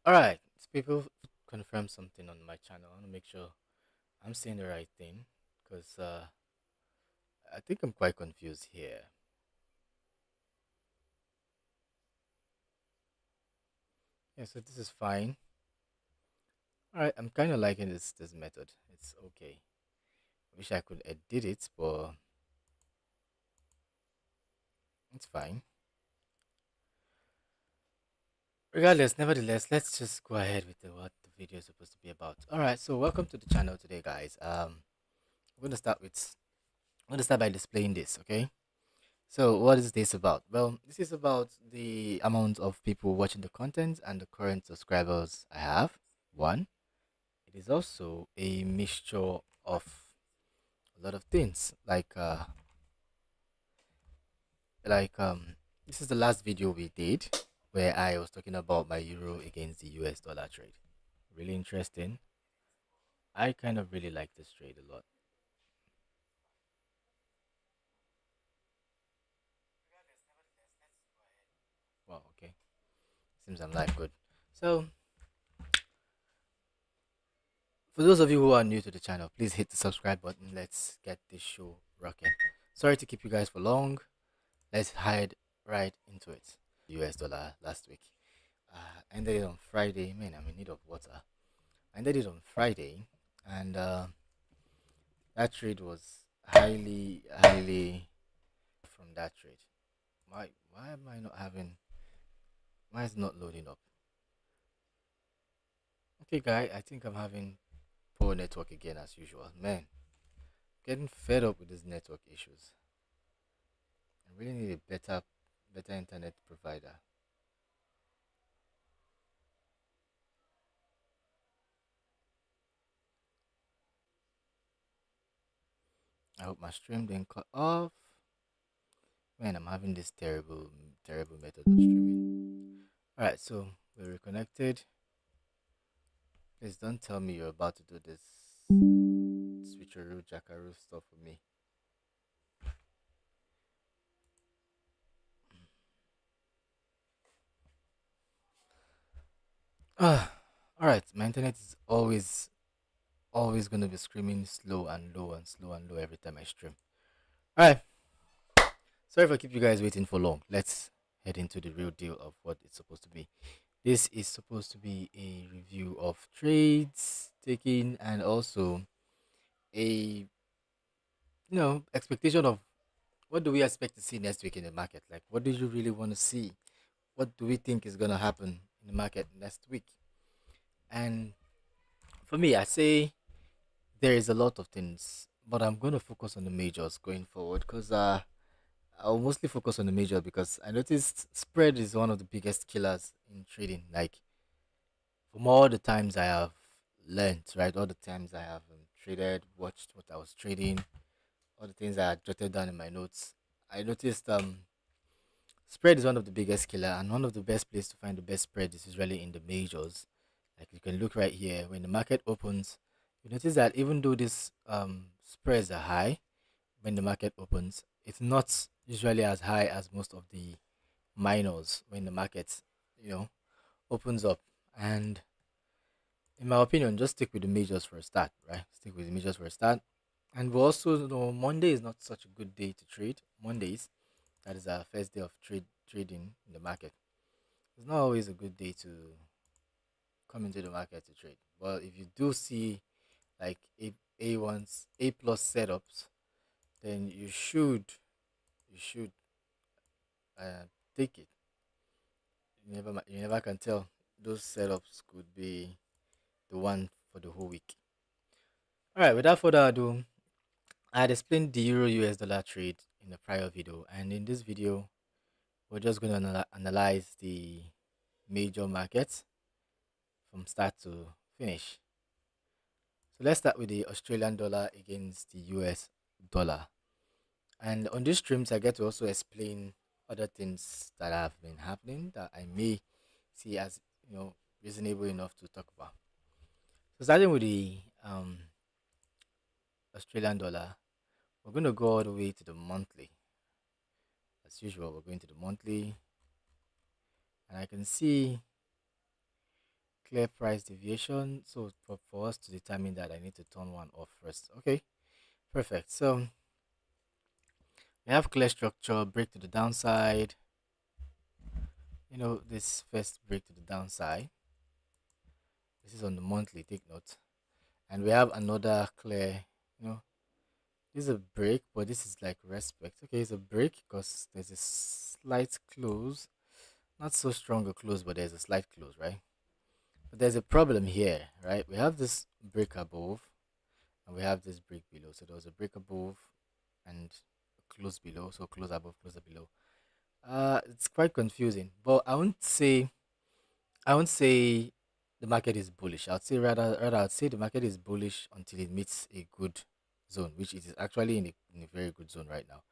All right, people confirm something on my channel. I want to make sure I'm saying the right thing because I think I'm quite confused here. Yeah, so this is fine. All right, I'm kind of liking this method. It's okay. Wish I could edit it, but it's fine. Regardless, nevertheless, let's just go ahead with what the video is supposed to be about. All right, so welcome to the channel today, guys. I'm gonna start with I'm gonna start by displaying this. Okay. So what is this about? Well, this is about the amount of people watching the content and the current subscribers I have. One, it is also a mixture of a lot of things like this is the last video we did where I was talking about my euro against the US dollar trade. Really interesting. I kind of really like this trade a lot. Wow, okay. Seems I'm live good. So for those of you who are new to the channel, please hit the subscribe button. Let's get this show rocking. Sorry to keep you guys for long. Let's hide right into it. US dollar last week. Ended it on Friday. Man, I'm in need of water. I ended it on Friday, and that trade was highly from that trade. Why am I not having? Why is it not loading up? Okay, guy, I think I'm having poor network again as usual. Man, getting fed up with these network issues. I really need a better internet provider. I hope my stream didn't cut off. Man, I'm having this terrible method of streaming. Alright, so we're reconnected. Please don't tell me you're about to do this switcheroo jackaroo stuff for me. Alright, my internet is always gonna be screaming slow and low and slow and low every time I stream. Alright, sorry if I keep you guys waiting for long. Let's head into the real deal of what it's supposed to be. This is supposed to be a review of trades taken and also a expectation of what do we expect to see next week in the market. Like, what do you really want to see? What do we think is gonna happen in the market next week? And for me, I say there is a lot of things, but I'm going to focus on the majors going forward because I'll mostly focus on the major because I noticed spread is one of the biggest killers in trading. Like from all the times I have learned, right? All the times I have traded, watched what I was trading, all the things I had jotted down in my notes. I noticed spread is one of the biggest killer and one of the best place to find the best spread is usually in the majors. Like you can look right here when the market opens, you notice that even though these spreads are high when the market opens, it's not usually as high as most of the minors when the market, you know, opens up. And in my opinion, just stick with the majors for a start, right? Stick with the majors for a start. And we also know Monday is not such a good day to trade. Mondays, that is our first day of trading in the market. It's not always a good day to come into the market to trade. But if you do see like A1s, A plus setups, then you should uh, take it. You never can tell. Those setups could be the one for the whole week. All right. Without further ado, I had explained the Euro US dollar trade in the prior video, and in this video, we're just going to analyze the major markets from start to finish. So let's start with the Australian dollar against the US dollar. And on these streams, I get to also explain other things that have been happening that I may see as reasonable enough to talk about. So starting with the Australian dollar, we're going to go all the way to the monthly. As usual, we're going to the monthly, and I can see clear price deviation. So for us to determine that, I need to turn one off first. Okay, perfect. So we have clear structure, break to the downside. This first break to the downside. This is on the monthly, take note. And we have another clear, you know, this is a break, but this is like respect. Okay, it's a break because there's a slight close. Not so strong a close, but there's a slight close, right? But there's a problem here, right? We have this break above and we have this break below. So there was a break above and a close below. So close above, closer below. It's quite confusing, but I won't say the market is bullish. I'd say rather I'd say the market is bullish until it meets a good zone, which it is actually in a very good zone right now.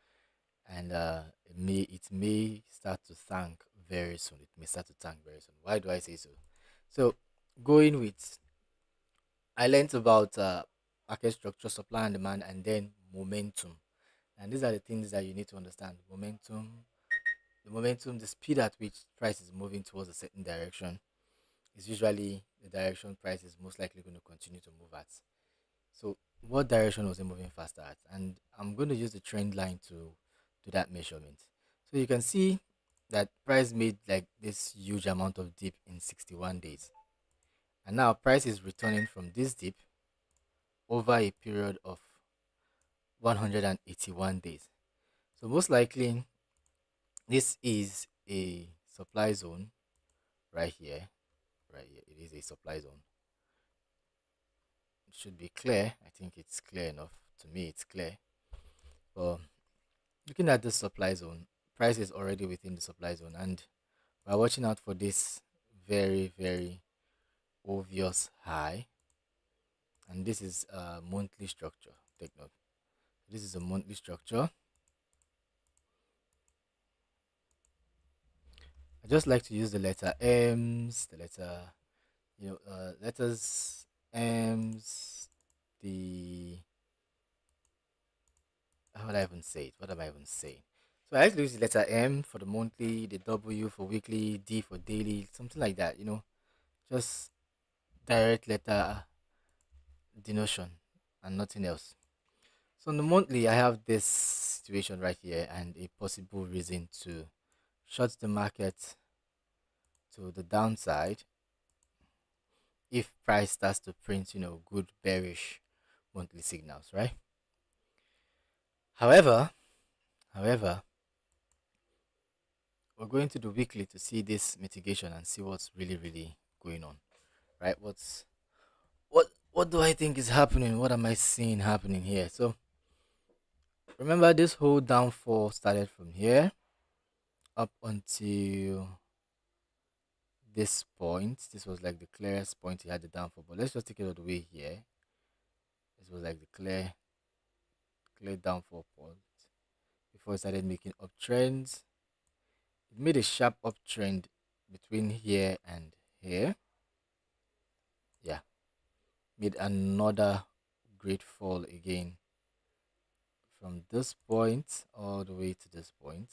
And it may start to tank very soon. It may start to tank very soon. Why do I say so? So going with I learned about market structure, supply and demand, and then momentum. And these are the things that you need to understand. The momentum, the speed at which price is moving towards a certain direction is usually the direction price is most likely going to continue to move at. So, what direction was it moving faster at? And I'm going to use the trend line to do that measurement. So you can see that price made like this huge amount of dip in 61 days. And now price is returning from this dip over a period of 181 days. So most likely this is a supply zone right here. Right here. It is a supply zone. It should be clear. I think it's clear enough. To me, it's clear. But looking at the supply zone, price is already within the supply zone, and we're watching out for this very, very obvious high. And this is a monthly structure. Take note. This is a monthly structure. I just like to use the letter M's, the letters M's, the how would I even say it? What am I even saying? So I like to use the letter M for the monthly, the W for weekly, D for daily, something like that. Just direct letter denotion and nothing else. So on the monthly, I have this situation right here and a possible reason to short the market to the downside if price starts to print, good bearish monthly signals, right? However, however, we're going to the weekly to see this mitigation and see what's really, really going on, right? What do I think is happening? What am I seeing happening here? So remember, this whole downfall started from here up until this point. This was like the clearest point he had the downfall, but let's just take it all the way here. This was like the clear downfall point before it started making uptrends. It made a sharp uptrend between here and here. Yeah, made another great fall again from this point all the way to this point,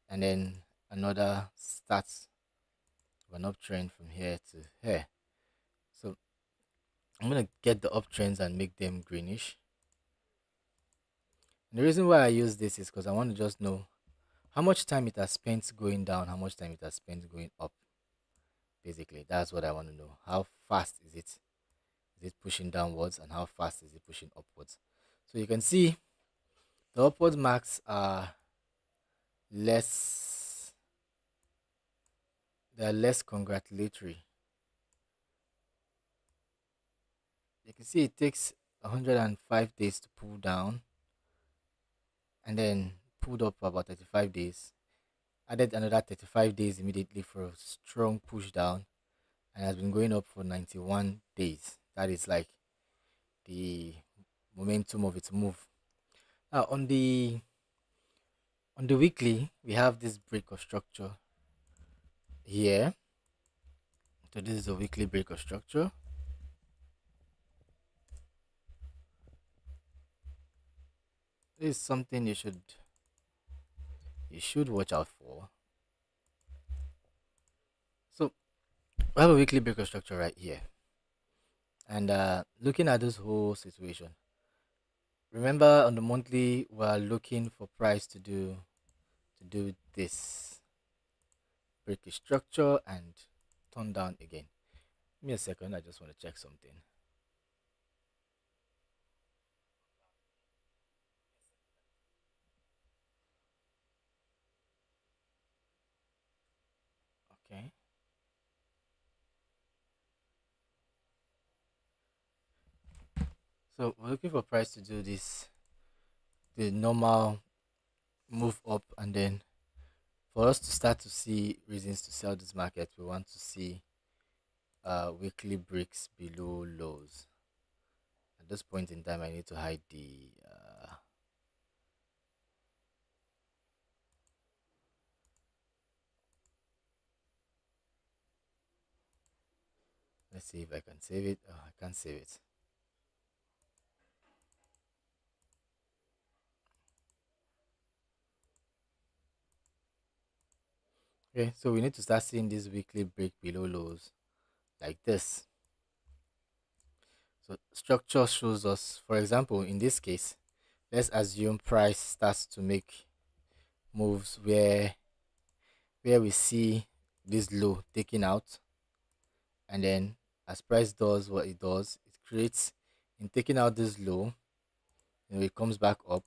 and then another start of an uptrend from here to here. So I'm gonna get the uptrends and make them greenish. And the reason why I use this is because I want to just know how much time it has spent going down, how much time it has spent going up. Basically, that's what I want to know. How fast is it? Is it pushing downwards, and how fast is it pushing upwards? So you can see the upward marks are less. They are less congratulatory. You can see it takes 105 days to pull down, and then pulled up for about 35 days. Added another 35 days immediately for a strong push down, and has been going up for 91 days. That is like the momentum of its move. Now on the weekly, we have this break of structure here. So this is a weekly break of structure. This is something you should watch out for. So We have a weekly breaker structure right here, and looking at this whole situation. Remember, on the monthly, we're looking for price to do this break a structure and turn down again. Give me a second. I just want to check something. Okay. So we're looking for price to do this, the normal move up, and then for us to start to see reasons to sell this market, we want to see weekly breaks below lows. At this point in time, I need to hide the. Let's see if I can save it. Oh, I can't save it. Okay, so we need to start seeing this weekly break below lows like this. So structure shows us, for example, in this case, let's assume price starts to make moves where we see this low taken out, and then as price does what it does, it creates in taking out this low, it comes back up.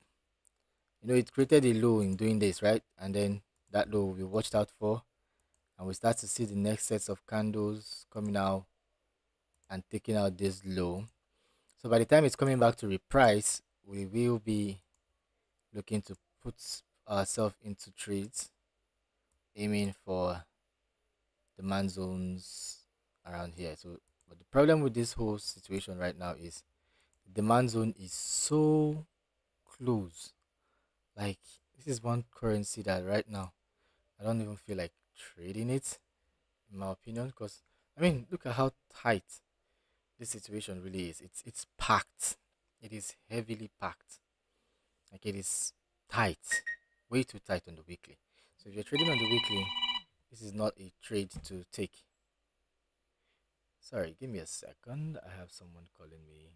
It created a low in doing this, right? And then that low we watched out for, and we start to see the next sets of candles coming out and taking out this low. So by the time it's coming back to reprice, we will be looking to put ourselves into trades, aiming for demand zones around here. So, but the problem with this whole situation right now is the demand zone is so close. Like, this is one currency that right now I don't even feel like trading it, in my opinion, because I mean, look at how tight this situation really is. It's packed. It is heavily packed. Like it is tight, way too tight on the weekly. So if you're trading on the weekly, this is not a trade to take. Sorry, give me a second. I have someone calling me.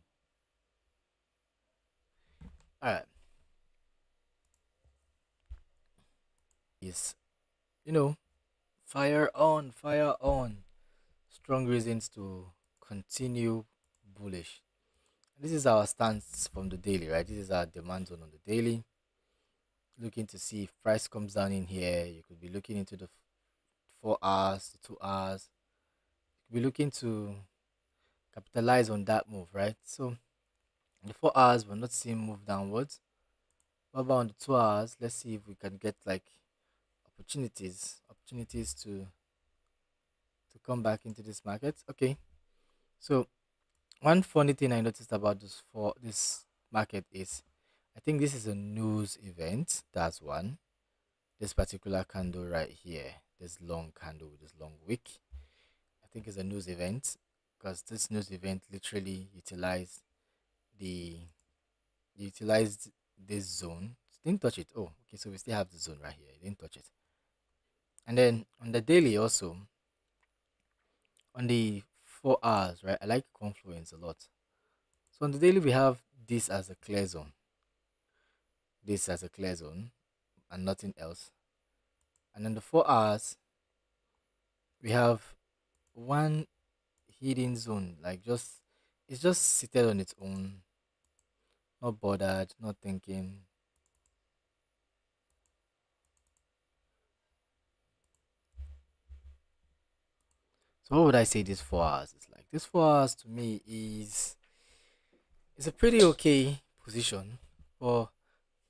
All right, is you know, fire on, fire on. Strong reasons to continue bullish. This is our stance from the daily, right? This is our demand zone on the daily. Looking to see if price comes down in here. You could be looking into the 4 hours, the 2 hours. You could be looking to capitalize on that move, right? So in the 4 hours, we're not seeing move downwards. What about on the 2 hours? Let's see if we can get like opportunities to come back into this market. Okay. So one funny thing I noticed about this market is I think this is a news event. That's one. This particular candle right here, this long candle with this long wick, I think is a news event because this news event literally the utilized this zone. Didn't touch it. Oh, okay. So we still have the zone right here. Didn't touch it. And then on the daily also, on the 4 hours, right? I like confluence a lot. So on the daily we have this as a clear zone, this as a clear zone, and nothing else. And in the 4 hours, we have one hidden zone, like just it's just seated on its own, not bothered, not thinking. So what would I say this 4 hours is like? This 4 hours to me is a pretty okay position. But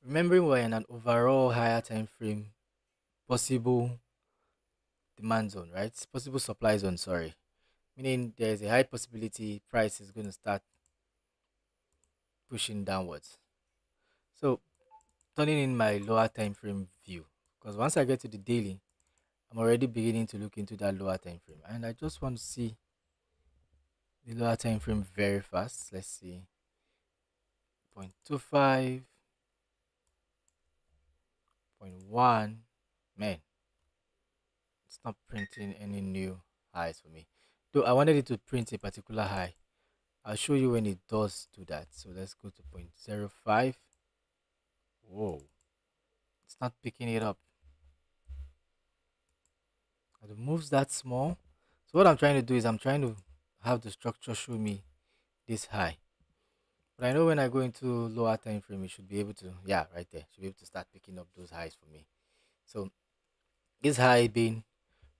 remembering we're in an overall higher time frame, possible demand zone, right? Possible supply zone, sorry. Meaning there's a high possibility price is going to start pushing downwards. So turning in my lower time frame view. Because once I get to the daily, I'm already beginning to look into that lower time frame. And I just want to see the lower time frame very fast. Let's see. 0.25, 0.1. Man, it's not printing any new highs for me. Though I wanted it to print a particular high. I'll show you when it does do that. So let's go to 0.05. Whoa, it's not picking it up. And it moves that small. So what I'm trying to do is I'm trying to have the structure show me this high. But I know when I go into lower time frame, it should be able to, yeah, right there, should be able to start picking up those highs for me. So this high being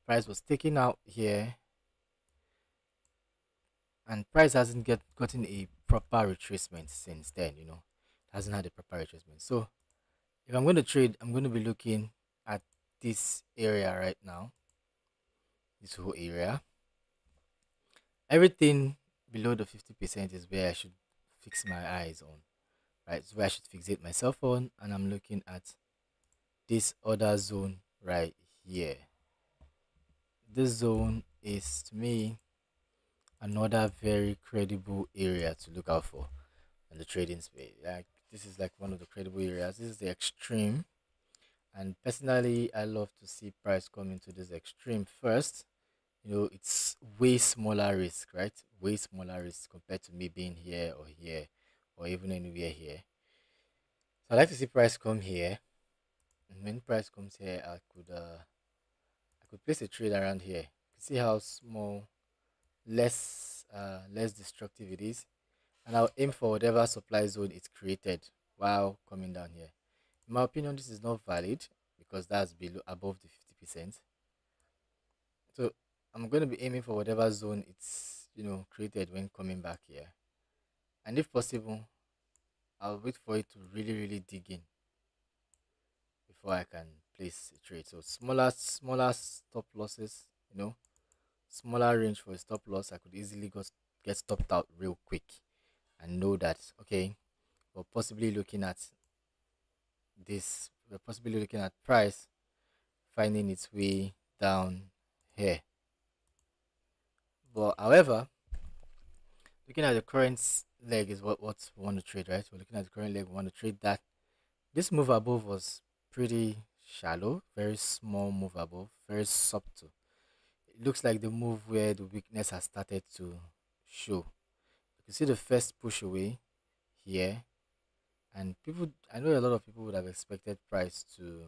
price was taken out here, and price hasn't gotten a proper retracement since then. It hasn't had a proper retracement. So if I'm going to trade, I'm going to be looking at this area right now, this whole area. Everything below the 50% is where I should fix my eyes on, right? It's where I should fixate myself on, and I'm looking at this other zone right here. This zone is, to me, another very credible area to look out for in the trading space. Like, this is like one of the credible areas. This is the extreme, and personally, I love to see price come into this extreme first. It's way smaller risk, right? Way smaller risk compared to me being here or here or even anywhere here. So I like to see price come here, and when price comes here, I could place a trade around here. You can see how small, less destructive it is, and I'll aim for whatever supply zone it's created while coming down here. In my opinion, this is not valid because that's below above the 50%. So I'm going to be aiming for whatever zone it's created when coming back here, and if possible, I'll wait for it to really really dig in before I can place a trade. So smaller stop losses, smaller range for a stop loss, I could easily get stopped out real quick and know that, okay, we're possibly looking at we're possibly looking at price finding its way down here. But however, looking at the current leg is what we want to trade, right? We're looking at the current leg, we want to trade that. This move above was pretty shallow, very small move above, very subtle. It looks like the move where the weakness has started to show. You can see the first push away here, and I know a lot of people would have expected price to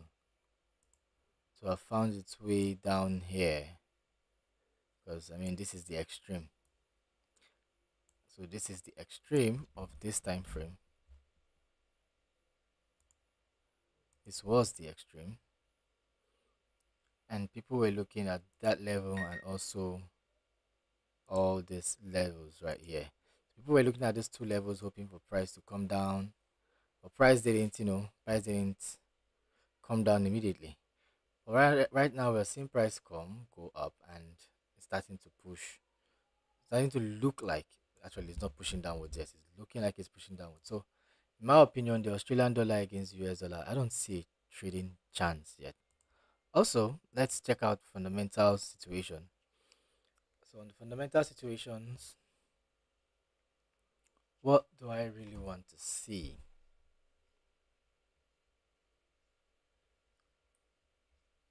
have found its way down here, because I mean this is the extreme. So this is the extreme of this time frame. This was the extreme, and people were looking at that level and also all these levels right here. People were looking at these two levels hoping for price to come down, but price didn't come down immediately. But right now we're seeing price go up, and it's starting to push, starting to look like, actually it's not pushing downwards yet, it's looking like it's pushing downwards. So in my opinion, the Australian dollar against US dollar, I don't see a trading chance yet. Also, let's check out fundamental situation. So on the fundamental situations, what do I really want to see?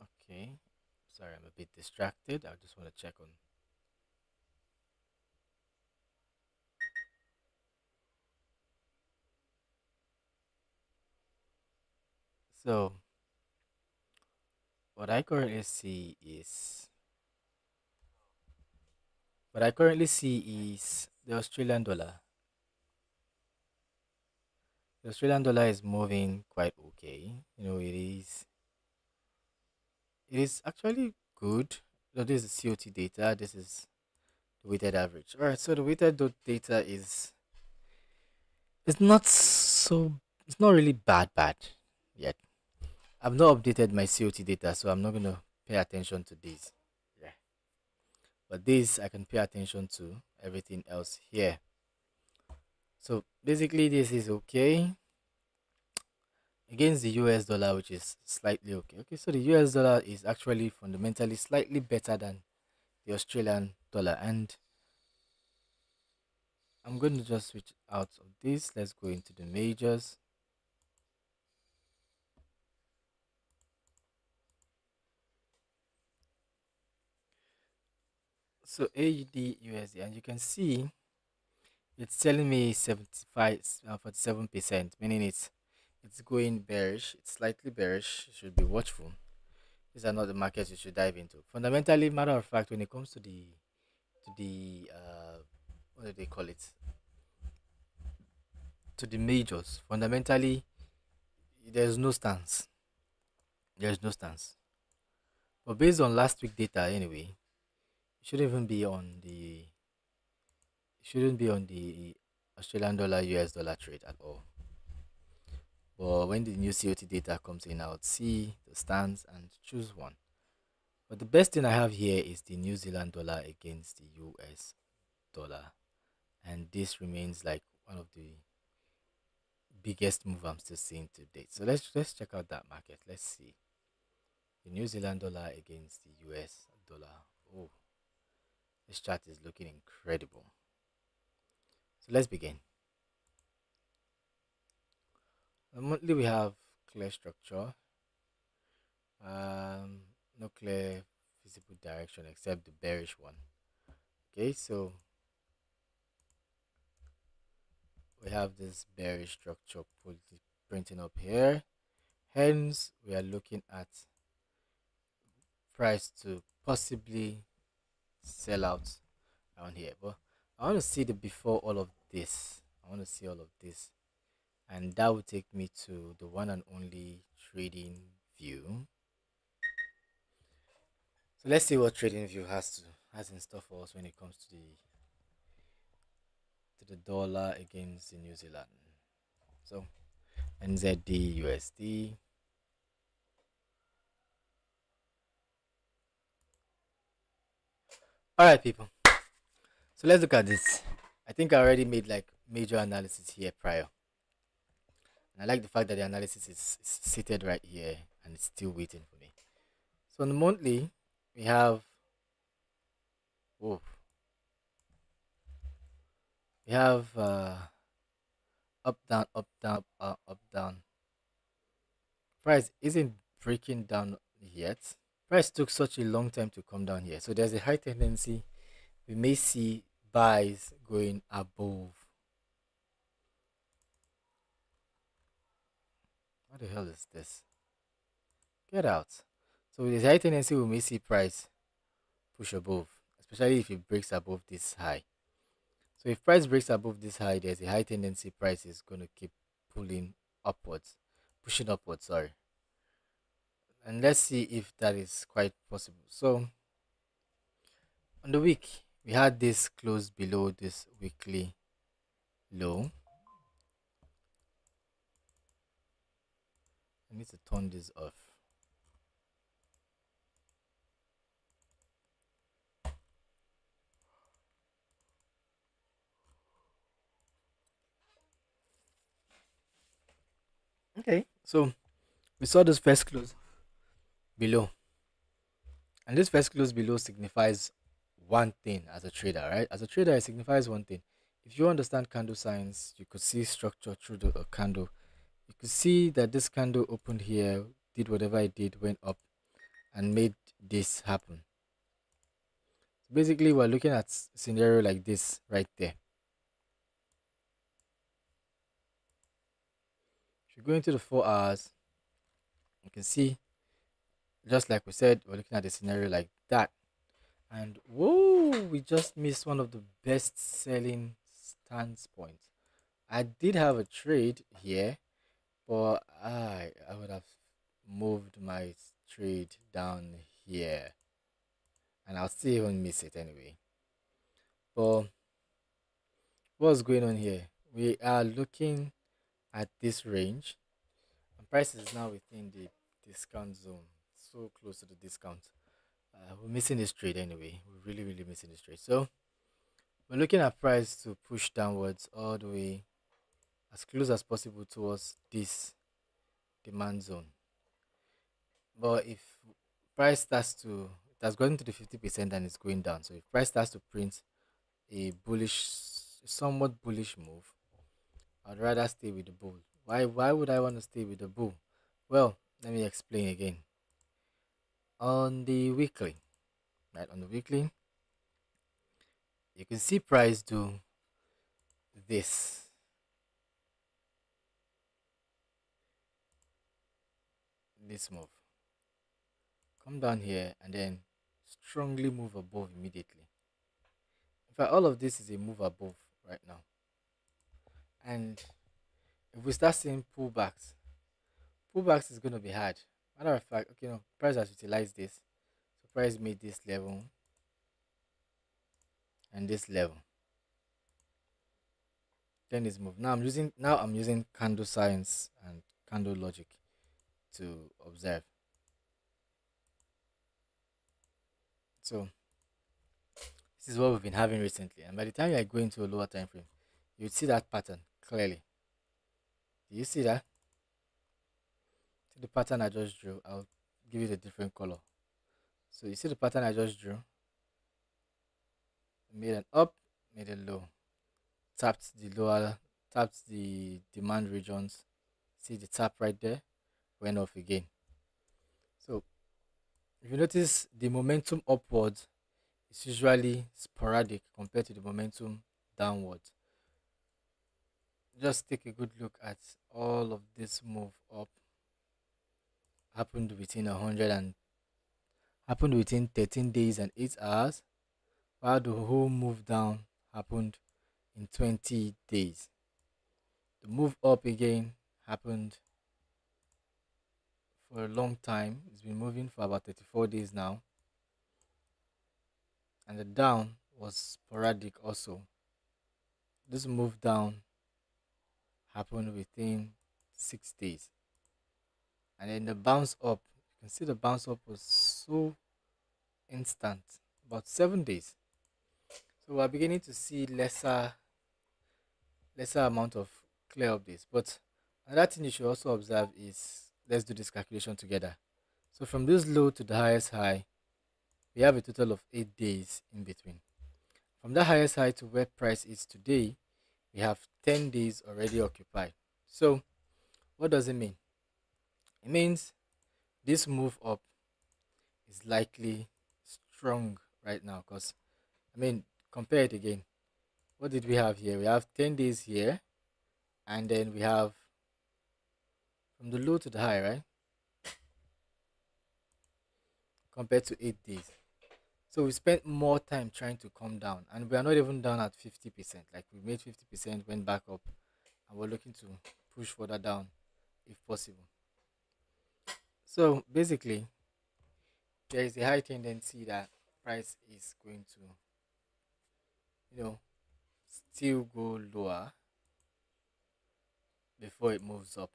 Okay, sorry, I'm a bit distracted. I just want to check on. So what I currently see is the Australian dollar. The Australian dollar is moving quite okay. It is actually good. So this is COT data. This is the weighted average. All right. So the data is it's not so it's not really bad yet. I've not updated my COT data, so I'm not gonna pay attention to this. Yeah. But this I can pay attention to everything else here. So basically this is okay against the US dollar, which is slightly okay. Okay, so the US dollar is actually fundamentally slightly better than the Australian dollar, and I'm going to just switch out of this. Let's go into the majors. So AUD USD, and you can see it's telling me 75, 47%, meaning it's going bearish. It's slightly bearish. You should be watchful. These are not the markets you should dive into. Fundamentally, matter of fact, when it comes to the what do they call it? To the majors, fundamentally, there's no stance. There's no stance. But based on last week data, anyway, it shouldn't even be on the it shouldn't be on the Australian dollar US dollar trade at all. But when the new COT data comes in, I would see the stance and choose one. But the best thing I have here is the New Zealand dollar against the US dollar. And this remains like one of the biggest move I'm still seeing to date. So let's check out that market. Let's see. The New Zealand dollar against the US dollar. Oh, this chart is looking incredible. So let's begin. Monthly we have clear structure. Um, no clear visible direction except the bearish one. Okay, so we have this bearish structure printing up here. Hence, we are looking at price to possibly sell out around here. But I want to see the before all of this. I want to see all of this, and that will take me to the one and only trading view. So let's see what trading view has in store for us when it comes to the dollar against the New Zealand. So NZD USD. All right, people. So let's look at this. I think I already made like major analysis here prior. And I like the fact that the analysis is seated right here and it's still waiting for me. So on the monthly, we have oh, we have up down up down up down. Price isn't breaking down yet. Price took such a long time to come down here, so there's a high tendency we may see buys going above. What the hell is this? Get out. So there's a high tendency we may see price push above, especially if it breaks above this high. So if price breaks above this high, there's a high tendency price is going to keep pulling upwards, pushing upwards, sorry. And let's see if that is quite possible. So on the week, we had this close below this weekly low. I need to turn this off. Okay. So we saw this first close below. And this first close below signifies one thing as a trader, right? As a trader, it signifies one thing. If you understand candle signs, you could see structure through the candle. You could see that this candle opened here, did whatever it did, went up, and made this happen. So basically, we're looking at scenario like this right there. If you go into the 4 hours, you can see, just like we said, we're looking at a scenario like that. And whoa, we just missed one of the best selling stance points. I did have a trade here, but I would have moved my trade down here, and I'll still even miss it anyway. But what's going on here? We are looking at this range, and price is now within the discount zone, so close to the discount. We're missing this trade anyway. We're really missing this trade. So we're looking at price to push downwards all the way as close as possible towards this demand zone. But if price starts to it has gone to the 50% and it's going down. So if price starts to print a bullish, somewhat bullish move, I'd rather stay with the bull. Why would I want to stay with the bull? Well, let me explain again. On the weekly, right? On the weekly, you can see price do this. This move. Come down here and then strongly move above immediately. In fact, all of this is a move above right now. And if we start seeing pullbacks is going to be hard. Matter of fact, okay, no, price has utilized this. So price made this level and this level. Then it's moved. Now I'm using candle science and candle logic to observe. So this is what we've been having recently. And by the time I go into a lower time frame, you'd see that pattern clearly. Do you see that? See the pattern I just drew? I'll give it a different color. So you see the pattern I just drew? Made an up, made a low. Tapped the demand regions. See the tap right there? Went off again. So if you notice the momentum upwards is usually sporadic compared to the momentum downwards. Just take a good look at all of this move up happened within 100 and happened within 13 days and 8 hours, while the whole move down happened in 20 days. The move up again happened for a long time. It's been moving for about 34 days now. And the down was sporadic also. This move down happened within 6 days. And then the bounce up, you can see the bounce up was so instant, about 7 days. So we're beginning to see lesser amount of clear updates. But another thing you should also observe is, let's do this calculation together. So from this low to the highest high, we have a total of 8 days in between. From the highest high to where price is today, we have 10 days already occupied. So what does it mean? It means this move up is likely strong right now, because compare it again. What did we have here? We have 10 days here, and then we have from the low to the high, right? Compared to 8 days. So we spent more time trying to come down, and we are not even down at 50%. Like, we made 50%, went back up, and we're looking to push further down if possible. So basically, there is a high tendency that price is going to, still go lower before it moves up.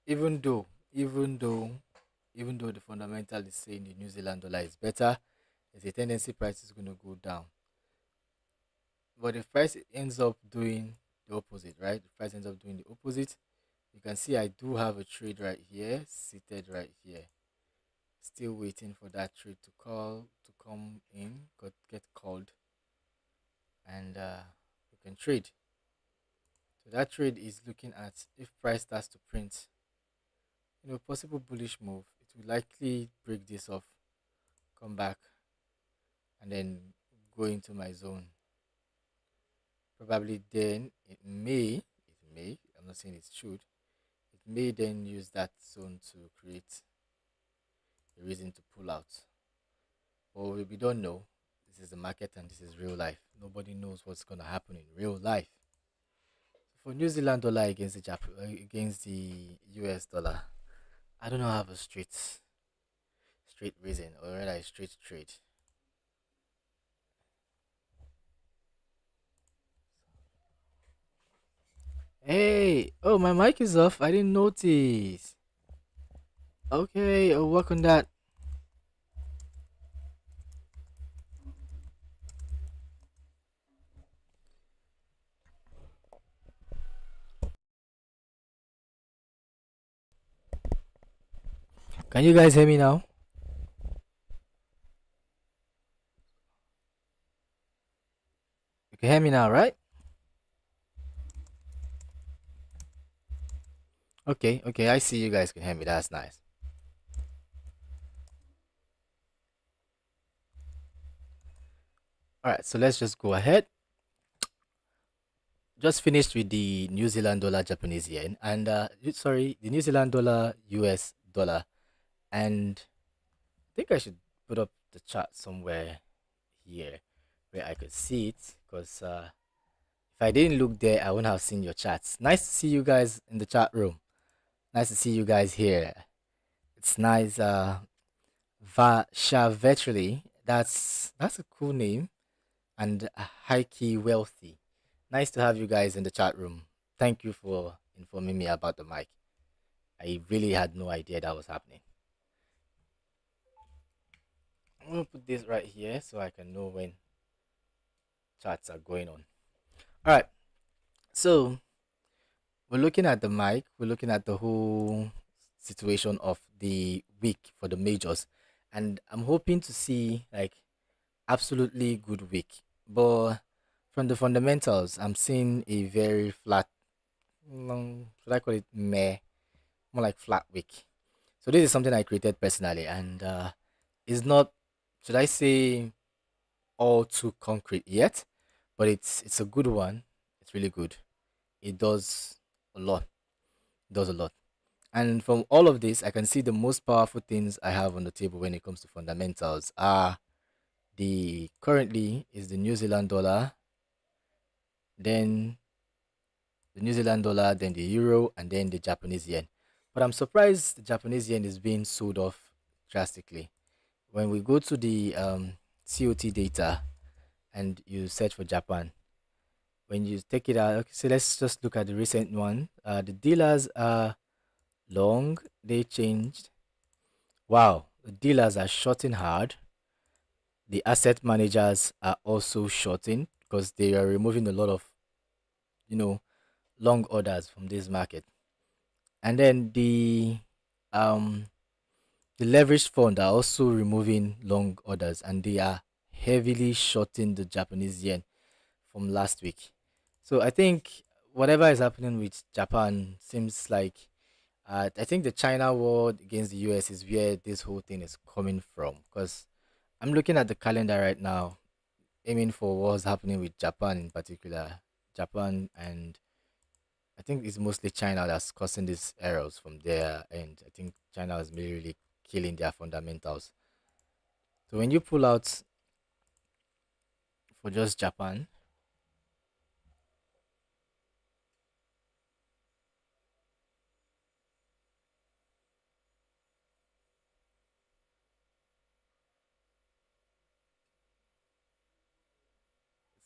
Even though the fundamental is saying the New Zealand dollar is better, there's a tendency price is going to go down. But if price ends up doing the opposite, right? If price ends up doing the opposite, you can see I do have a trade right here, seated right here. Still waiting for that trade to come in, get called, and we can trade. So that trade is looking at, if price starts to print, possible bullish move, it will likely break this off, come back, and then go into my zone. Probably then I'm not saying it should, it may then use that zone to create a reason to pull out. But we don't know. This is the market and this is real life. Nobody knows what's going to happen in real life. So for New Zealand dollar against the US dollar, I don't know, have a straight reason, or rather a straight trade. Hey, oh, my mic is off. I didn't notice. Okay, I'll work on that. Can you guys hear me now? You can hear me now, right? Okay, I see you guys can hear me. That's nice. All right, so let's just go ahead. Just finished with the New Zealand dollar, Japanese yen, and sorry, the New Zealand dollar, US dollar, and I think I should put up the chart somewhere here where I could see it, because if I didn't look there, I wouldn't have seen your charts. Nice to see you guys in the chat room. Nice to see you guys here. It's nice. Vashavetri. That's a cool name, and high key wealthy. Nice to have you guys in the chat room. Thank you for informing me about the mic. I really had no idea that was happening. I'm gonna put this right here so I can know when chats are going on. All right. So we're looking at the mic. We're looking at the whole situation of the week for the majors, and I'm hoping to see like absolutely good week. But from the fundamentals, I'm seeing a very flat, should I call it meh, more like flat week. So this is something I created personally, and it's not, should I say, all too concrete yet, but it's a good one. It's really good. It does a lot. Does a lot. And from all of this, I can see the most powerful things I have on the table when it comes to fundamentals are the currently is the New Zealand dollar, then the New Zealand dollar, then the euro, and then the Japanese yen. But I'm surprised the Japanese yen is being sold off drastically. When we go to the COT data and you search for Japan, when you take it out, okay, so let's just look at the recent one. The dealers are long, they changed. Wow, the dealers are shorting hard. The asset managers are also shorting because they are removing a lot of, you know, long orders from this market. And then um the leveraged fund are also removing long orders, and they are heavily shorting the Japanese yen from last week. So I think whatever is happening with Japan seems like I think the China war against the US is where this whole thing is coming from. Because I'm looking at the calendar right now, aiming for what's happening with Japan in particular. Japan, and I think it's mostly China that's causing these errors from there. And I think China is really killing their fundamentals. So when you pull out for just Japan,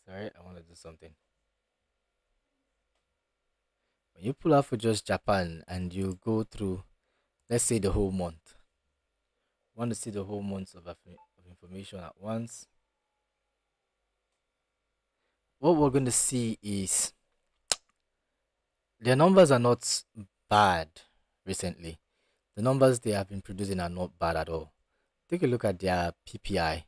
sorry, I want to do something. When you pull out for just Japan and you go through, let's say the whole month, want to see the whole months of information at once. What we're going to see is their numbers are not bad recently. The numbers they have been producing are not bad at all. Take a look at their PPI.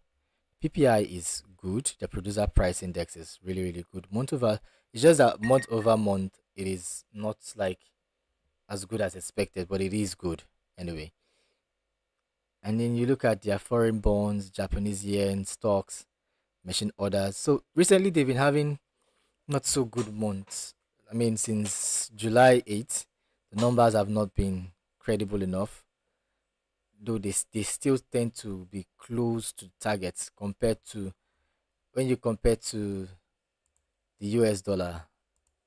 PPI is good. The producer price index is really, really good. Month over, it's just that month over month, it is not like as good as expected, but it is good anyway. And then you look at their foreign bonds, Japanese yen, stocks, machine orders. So recently they've been having not so good months. I mean, since July 8th, the numbers have not been credible enough, though they still tend to be close to targets compared to when you compare to the US dollar.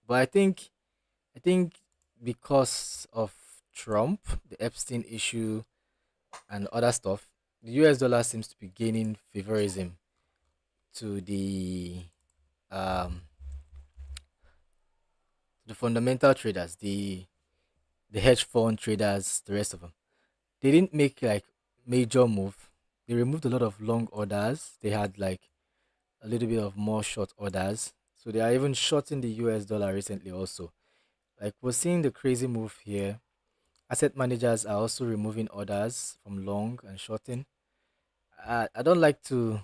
But I think because of Trump, the Epstein issue, and other stuff, the US dollar seems to be gaining favorism to um the fundamental traders, the hedge fund traders, the rest of them. They didn't make like major move. They removed a lot of long orders. They had like a little bit of more short orders. So they are even shorting the US dollar recently also. Like we're seeing the crazy move here. Asset managers are also removing orders from long and shorting. I don't like to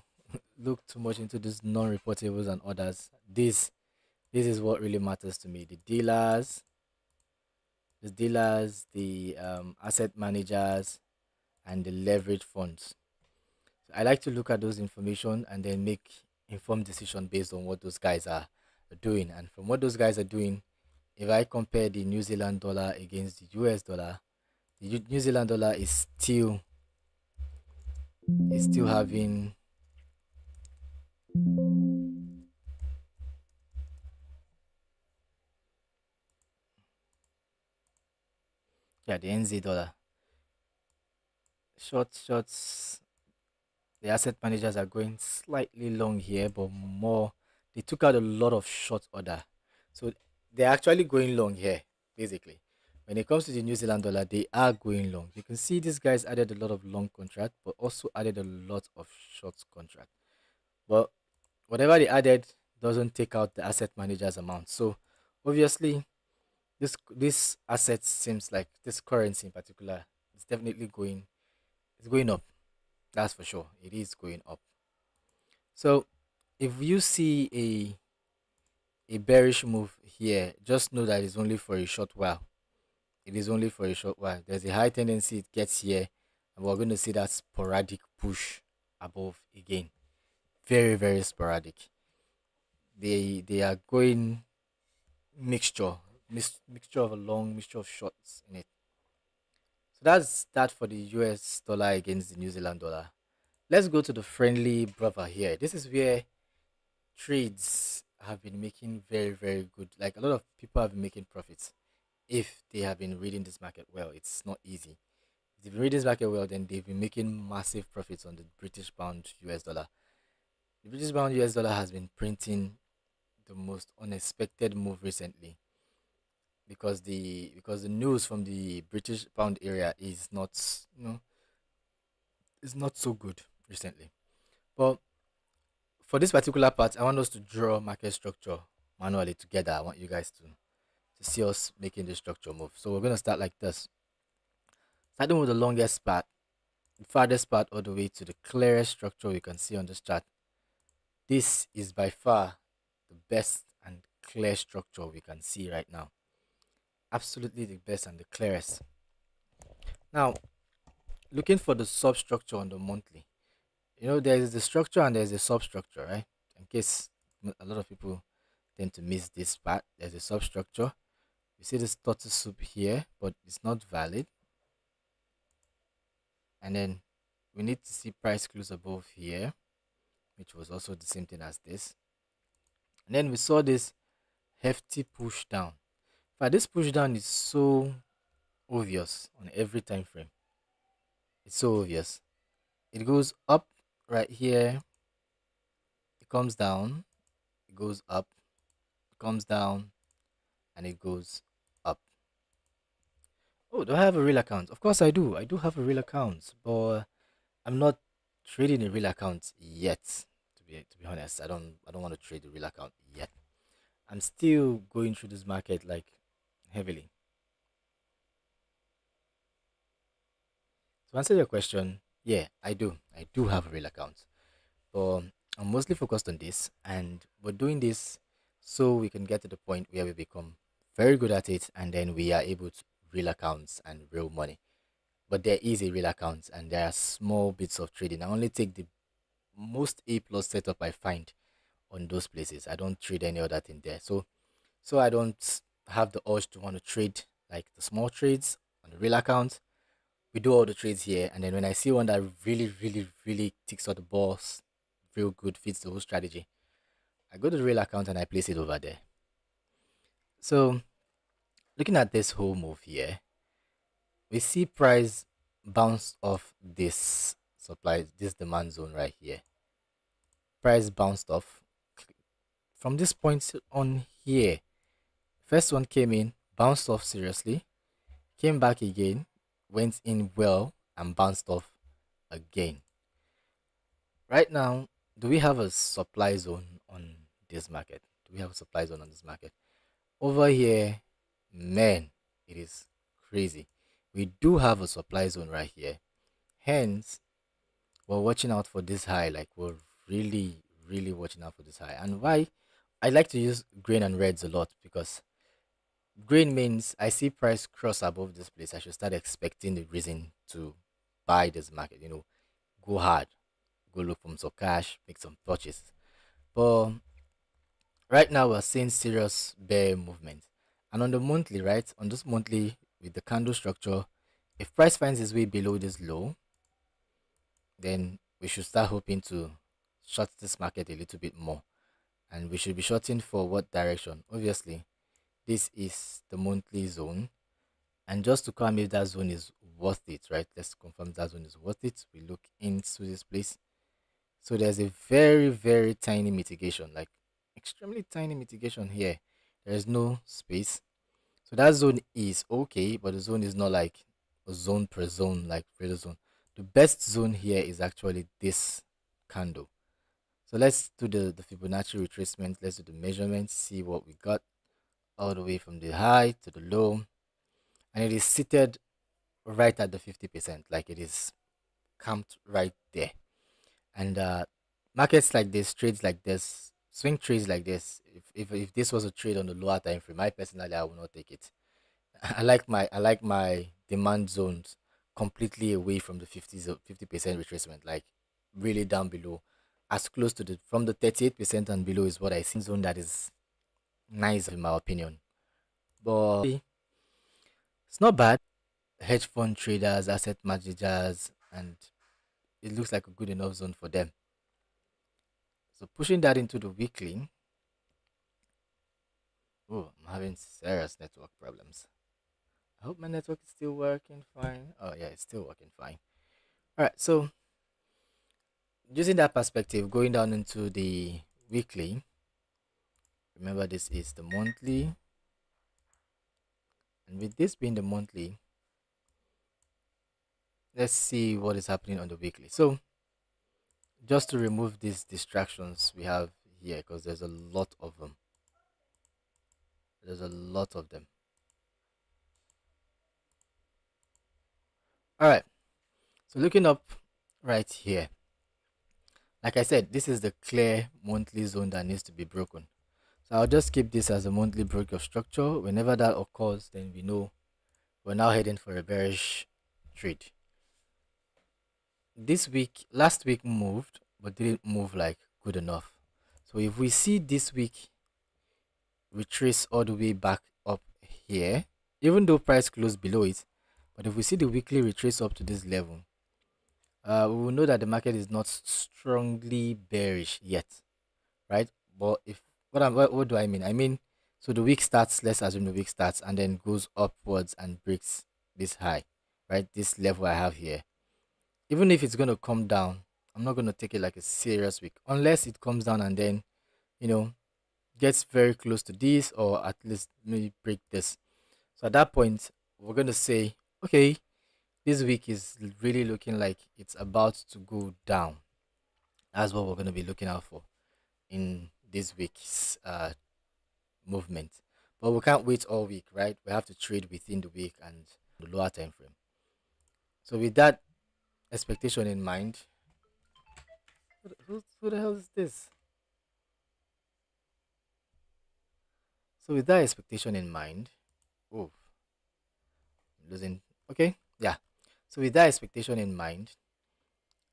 look too much into these non-reportables and others. This is what really matters to me. The dealers, the asset managers, and the leverage funds. So I like to look at those information and then make informed decision based on what those guys are doing. And from what those guys are doing, if I compare the New Zealand dollar against the US dollar, the New Zealand dollar is still having, yeah, the NZ dollar. Shots, the asset managers are going slightly long here, but more, they took out a lot of short order. So they're actually going long here, basically. When it comes to the New Zealand dollar, they are going long. You can see these guys added a lot of long contract, but also added a lot of short contract. But whatever they added doesn't take out the asset manager's amount. So obviously, this asset seems like this currency in particular is definitely going up. That's for sure. It is going up. So if you see a bearish move here, just know that it's only for a short while. It is only for a short while. There's a high tendency it gets here, and we're going to see that sporadic push above again. Very, very sporadic. They are going mixture, mixture of a long, mixture of shorts in it. So that's that for the US dollar against the New Zealand dollar. Let's go to the friendly brother here. This is where trades have been making very, very good. Like a lot of people have been making profits if they have been reading this market well. It's not easy. If they've been reading this market well, then they've been making massive profits on the British pound US dollar. The British pound US dollar has been printing the most unexpected move recently because the news from the British pound area is not is not so good recently. But for this particular part, I want us to draw market structure manually together. I want you guys to see us making the structure move. So we're gonna start like this. Starting with the longest part, the farthest part all the way to the clearest structure we can see on this chart. This is by far the best and clear structure we can see right now. Absolutely the best and the clearest. Now, looking for the substructure on the monthly. There is the structure and there's the substructure, right? In case a lot of people tend to miss this part, there's a substructure. You see this turtle soup here, but it's not valid. And then we need to see price close above here, which was also the same thing as this. And then we saw this hefty push down. But this push down is so obvious on every time frame. It's so obvious. It goes up right here, it comes down, it goes up, it comes down, and it goes up. Oh, do I have a real account? Of course I do. I do have a real account, but I'm not trading a real account yet. To be honest, I don't want to trade a real account yet. I'm still going through this market like heavily. To answer your question, yeah, I do. I do have a real account, but I'm mostly focused on this, and we're doing this so we can get to the point where we become very good at it, and then we are able to real accounts and real money. But there is a real account, and there are small bits of trading. I only take the most A plus setup I find on those places. I don't trade any other thing there. So I don't have the urge to want to trade like the small trades on the real account. We do all the trades here, and then when I see one that really, really, really ticks out the balls, real good, fits the whole strategy, I go to the real account and I place it over there. So looking at this whole move here, we see price bounce off this supply, this demand zone right here. Price bounced off from this point on here. First one came in, bounced off seriously, came back again, went in well, and bounced off again. Right now, do we have a supply zone on this market? Do we have a supply zone on this market? Over here, man, it is crazy. We do have a supply zone right here. Hence, we're watching out for this high. Like, we're really, really watching out for this high. And why? I like to use green and reds a lot because green means I see price cross above this place. I should start expecting the reason to buy this market. Go hard, go look for some cash, make some purchases. But right now we're seeing serious bear movement. And on the monthly, right? On this monthly with the candle structure, if price finds its way below this low, then we should start hoping to short this market a little bit more. And we should be shorting for what direction? Obviously, this is the monthly zone. And just to confirm if that zone is worth it, right? Let's confirm that zone is worth it. We look into this place. So there's a very, very tiny mitigation, like extremely tiny mitigation here. There is no space. So that zone is okay, but the zone is not like a zone per zone, like regular zone. The best zone here is actually this candle. So let's do the Fibonacci retracement. Let's do the measurements, see what we got all the way from the high to the low. And it is seated right at the 50%, like it is camped right there. And markets like this, trades like this, swing trades like this, if this was a trade on the lower time frame, I personally I will not take it. I like my demand zones completely away from the 50% retracement, like really down below, as close to the from the 38% and below is what I see zone that is nice in my opinion. But it's not bad. Hedge fund traders, asset managers, and it looks like a good enough zone for them. So pushing that into the weekly, oh, I'm having serious network problems. I hope my network is still working fine. Oh yeah, it's still working fine. All right, so using that perspective, going down into the weekly, remember this is the monthly, and with this being the monthly, let's see what is happening on the weekly. So just to remove these distractions we have here, because there's a lot of them. There's a lot of them. All right, so looking up right here, like I said, this is the clear monthly zone that needs to be broken. So I'll just keep this as a monthly break of structure. Whenever that occurs, then we know we're now heading for a bearish trade. This week, last week moved, but didn't move like good enough. So if we see this week retrace all the way back up here, even though price closed below it, but if we see the weekly retrace up to this level, we will know that the market is not strongly bearish yet, right? But if what do I mean? I mean, so the week starts. Let's assume the week starts and then goes upwards and breaks this high, right? This level I have here. Even if it's gonna come down, I'm not gonna take it like a serious week unless it comes down and then you know gets very close to this or at least maybe break this. So at that point, we're gonna say, okay, this week is really looking like it's about to go down. That's what we're gonna be looking out for in this week's movement. But we can't wait all week, right? We have to trade within the week and the lower time frame. So with that expectation in mind, who the hell is this? So with that expectation in mind, oh, I'm losing. Okay, yeah. So with that expectation in mind,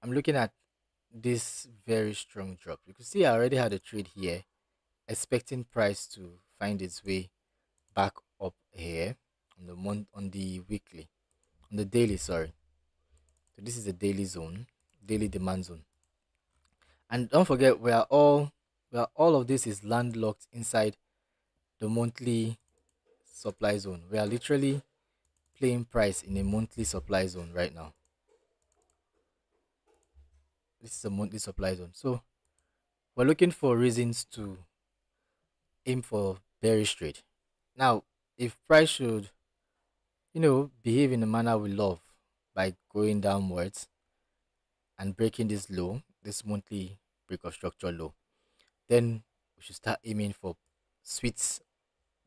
I'm looking at this very strong drop. You can see I already had a trade here, expecting price to find its way back up here on the month, on the weekly, on the daily. Sorry. So this is the daily zone, daily demand zone. And don't forget, we are all of this is landlocked inside the monthly supply zone. We are literally playing price in a monthly supply zone right now. This is a monthly supply zone. So we're looking for reasons to aim for bearish trade. Now, if price should, behave in a manner we love by going downwards and breaking this low, this monthly break of structure low, then we should start aiming for sweet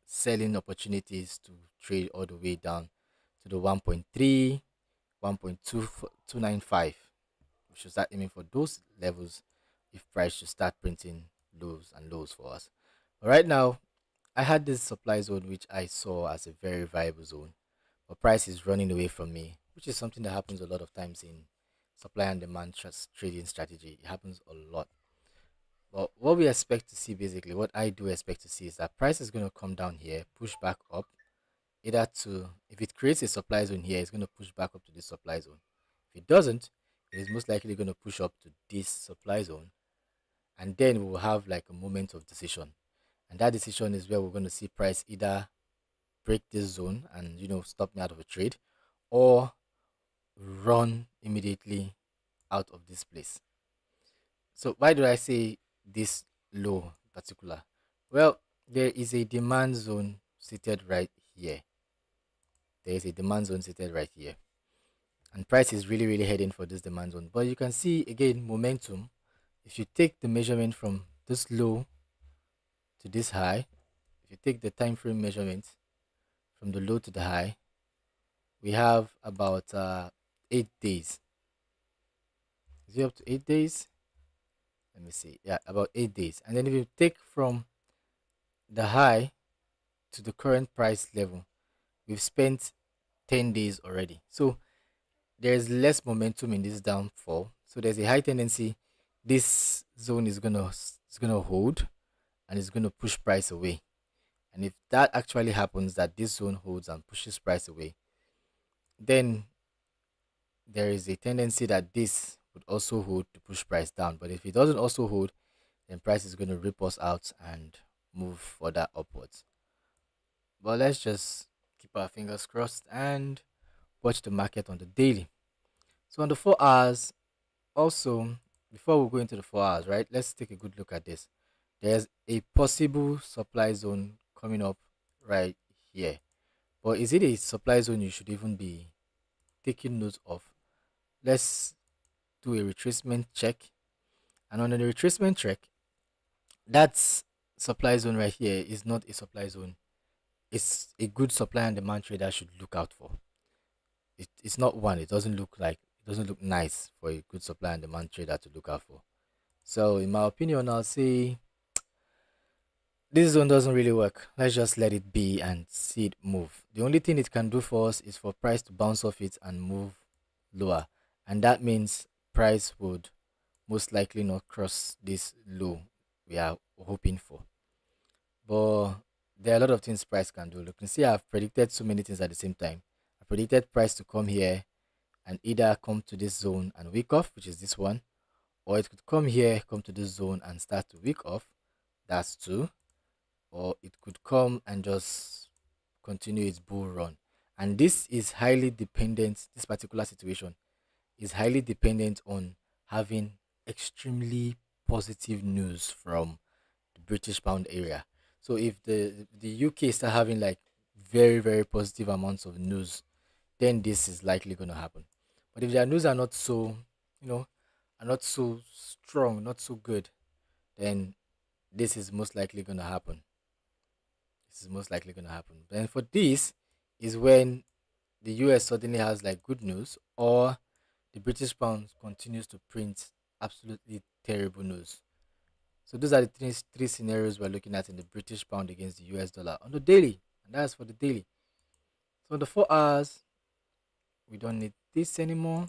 selling opportunities to trade all the way down to the 1.3, 1.2295. We should start aiming for those levels if price should start printing lows and lows for us. But right now, I had this supply zone which I saw as a very viable zone, but price is running away from me, which is something that happens a lot of times in supply and demand trading strategy. It happens a lot. But what we expect to see, basically, what I do expect to see is that price is going to come down here, push back up, either to, if it creates a supply zone here, it's going to push back up to this supply zone. If it doesn't, it is most likely going to push up to this supply zone, and then we will have like a moment of decision. And that decision is where we're going to see price either break this zone and stop me out of a trade, or run immediately out of this place. So why do I say this low in particular? Well, there is a demand zone seated right here. There is a demand zone seated right here. And price is really, really heading for this demand zone. But you can see again momentum. If you take the measurement from this low to this high, if you take the time frame measurement from the low to the high, we have about 8 days. Is it up to 8 days? Let me see. Yeah, about 8 days. And then if you take from the high to the current price level, we've spent 10 days already. So there's less momentum in this downfall. So there's a high tendency this zone is gonna hold and it's gonna push price away. And if that actually happens, that this zone holds and pushes price away, then there is a tendency that this would also hold to push price down. But if it doesn't also hold, then price is going to rip us out and move further upwards. But let's just keep our fingers crossed and watch the market on the daily. So on the 4 hours, also, before we go into the 4 hours, right, let's take a good look at this. There's a possible supply zone coming up right here. But is it a supply zone you should even be taking note of? Let's do a retracement check. And on the retracement check, that's supply zone right here is not a supply zone. It's a good supply and demand trader should look out for. It's not one. It doesn't look nice for a good supply and demand trader to look out for. So in my opinion, I'll say this zone doesn't really work. Let's just let it be and see it move. The only thing it can do for us is for price to bounce off it and move lower. And that means price would most likely not cross this low we are hoping for. But there are a lot of things price can do. Look, you can see I've predicted so many things at the same time. I predicted price to come here and either come to this zone and wick off, which is this one, or it could come here, come to this zone and start to wick off. That's two. Or it could come and just continue its bull run. And this is highly dependent, this particular situation is highly dependent on having extremely positive news from the British pound area. So if the UK start having like very, very positive amounts of news, then this is likely going to happen. But if their news are not so, you know, are not so strong, not so good, then this is most likely going to happen. This is most likely going to happen. Then for this is when the US suddenly has like good news, or the British pound continues to print absolutely terrible news. So those are the three scenarios we're looking at in the British pound against the US dollar on the daily, and that's for the daily. So on the 4 hours, we don't need this anymore.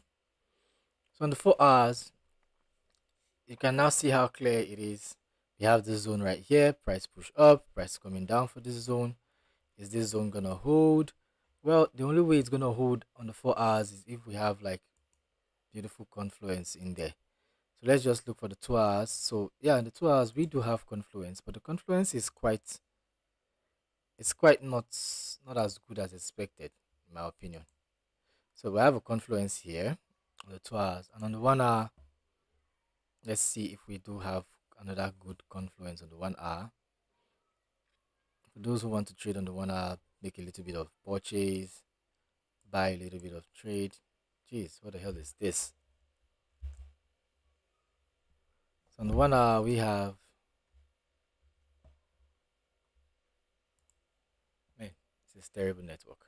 So on the 4 hours, you can now see how clear it is. We have this zone right here, price push up, price coming down for this zone. Is this zone gonna hold? Well, the only way it's gonna hold on the 4 hours is if we have like beautiful confluence in there. So let's just look for the 2 hours. So yeah, in the 2 hours we do have confluence, but the confluence is quite, it's quite not as good as expected, in my opinion. So we have a confluence here on the 2 hours, and on the 1 hour, let's see if we do have another good confluence on the 1 hour. For those who want to trade on the 1 hour, make a little bit of purchase, buy a little bit of trade. Jeez, what the hell is this? So on the 1 hour, we have, man, this is terrible network.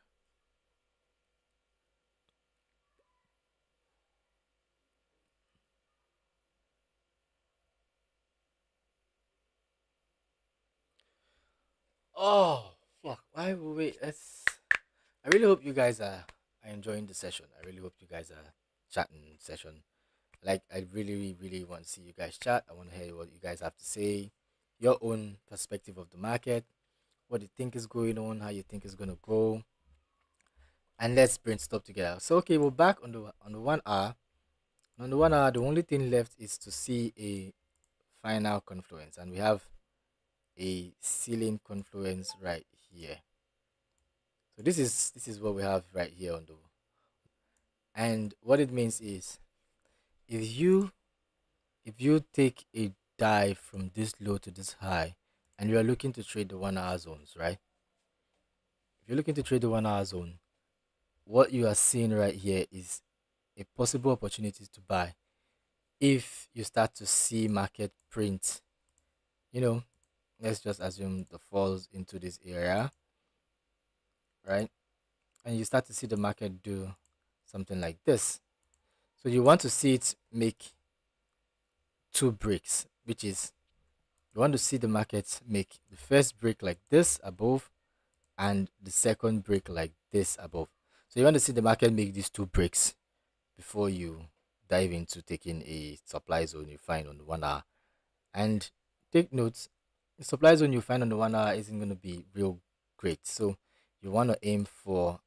Oh, fuck. Why will we? Let's. I really hope you guys are enjoying the session. I really hope you guys are chatting session. Like, I really, really want to see you guys chat. I want to hear what you guys have to say, your own perspective of the market, what you think is going on, how you think is going to go, and let's brainstorm together. So, okay, we're back on the 1 hour. On the 1 hour, the only thing left is to see a final confluence, and we have a ceiling confluence right here. So this is what we have right here on the, and what it means is if you if you take a dive from this low to this high, and you are looking to trade the 1 hour zones, right? If you're looking to trade the 1 hour zone, what you are seeing right here is a possible opportunity to buy if you start to see market print. You know, let's just assume the falls into this area, right? And you start to see the market do something like this. So you want to see it make two breaks, which is you want to see the market make the first break like this above and the second break like this above. So you want to see the market make these two breaks before you dive into taking a supply zone you find on the 1 hour. And take notes, the supply zone you find on the 1 hour isn't going to be real great. So you want to aim for,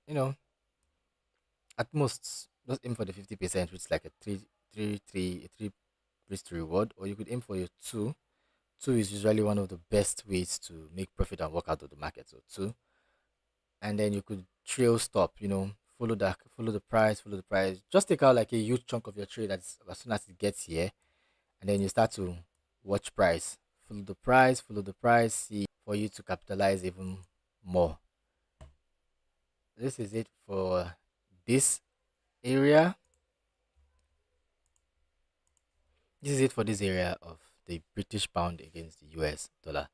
you know, at most just aim for the 50%, which is like a three risk to reward, or you could aim for your two. Two is usually one of the best ways to make profit and work out of the market. So two, and then you could trail stop. Follow the price. Just take out like a huge chunk of your trade as soon as it gets here, and then you start to watch price. Follow the price, see for you to capitalize even more. This is it for this area. This is it for this area of the British pound against the US dollar.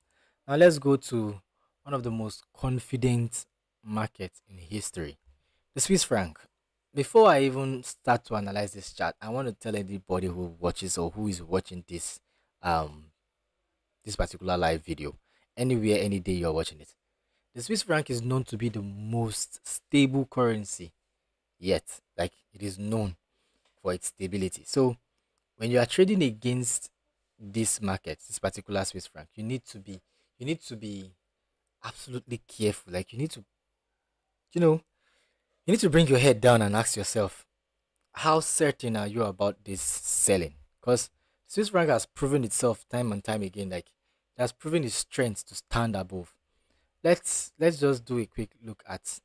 Now let's go to one of the most confident markets in history, the Swiss franc. Before I even start to analyze this chart, I want to tell anybody who watches or who is watching um this particular live video, anywhere, any day you're watching it. The Swiss franc is known to be the most stable currency yet. Like, it is known for its stability. So when you are trading against this market, this particular Swiss franc, you need to be absolutely careful. Like, you know, you need to bring your head down and ask yourself, how certain are you about this selling? Because Swiss franc has proven itself time and time again. Like, it has proven its strength to stand above. Let's just do a quick look at